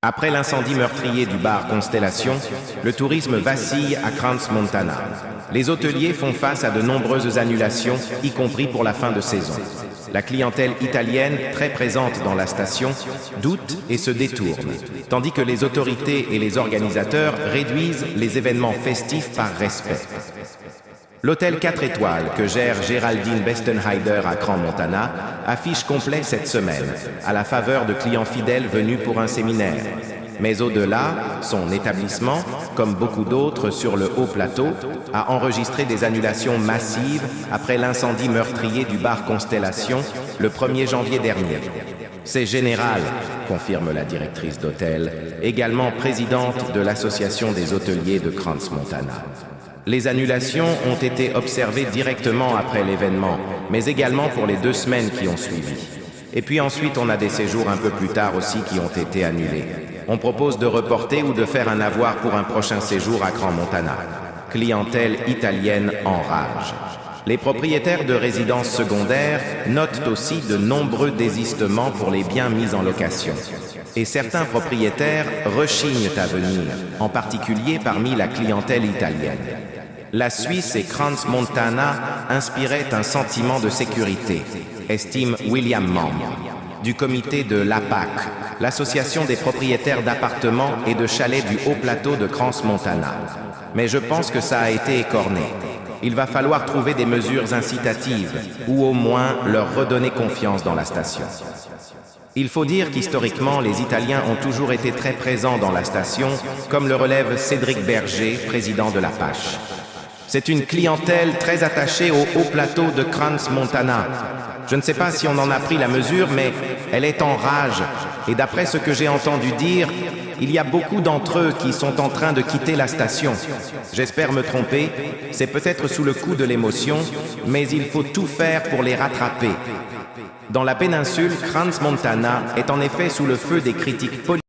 Après l'incendie meurtrier du bar Constellation, le tourisme vacille à Crans-Montana. Les hôteliers font face à de nombreuses annulations, y compris pour la fin de saison. La clientèle italienne, très présente dans la station, doute et se détourne, tandis que les autorités et les organisateurs réduisent les événements festifs par respect. L'hôtel 4 étoiles que gère Géraldine Bestenheider à Crans-Montana affiche complet cette semaine, à la faveur de clients fidèles venus pour un séminaire. Mais au-delà, son établissement, comme beaucoup d'autres sur le haut plateau, a enregistré des annulations massives après l'incendie meurtrier du bar Constellation le 1er janvier dernier. C'est général, confirme la directrice d'hôtel, également présidente de l'Association des hôteliers de Crans-Montana. Les annulations ont été observées directement après l'événement, mais également pour les 2 semaines qui ont suivi. Et puis ensuite, on a des séjours un peu plus tard aussi qui ont été annulés. On propose de reporter ou de faire un avoir pour un prochain séjour à Crans-Montana. Clientèle italienne en rage. Les propriétaires de résidences secondaires notent aussi de nombreux désistements pour les biens mis en location. Et certains propriétaires rechignent à venir, en particulier parmi la clientèle italienne. La Suisse et Crans-Montana inspiraient un sentiment de sécurité, estime William Membre, du comité de l'APAC, l'association des propriétaires d'appartements et de chalets du haut plateau de Crans-Montana. Mais je pense que ça a été écorné. Il va falloir trouver des mesures incitatives, ou au moins leur redonner confiance dans la station. Il faut dire qu'historiquement, les Italiens ont toujours été très présents dans la station, comme le relève Cédric Berger, président de l'APACH. C'est une clientèle très attachée au haut plateau de Crans-Montana. Je ne sais pas si on en a pris la mesure, mais elle est en rage. Et d'après ce que j'ai entendu dire, il y a beaucoup d'entre eux qui sont en train de quitter la station. J'espère me tromper, c'est peut-être sous le coup de l'émotion, mais il faut tout faire pour les rattraper. Dans la péninsule, Crans-Montana est en effet sous le feu des critiques politiques.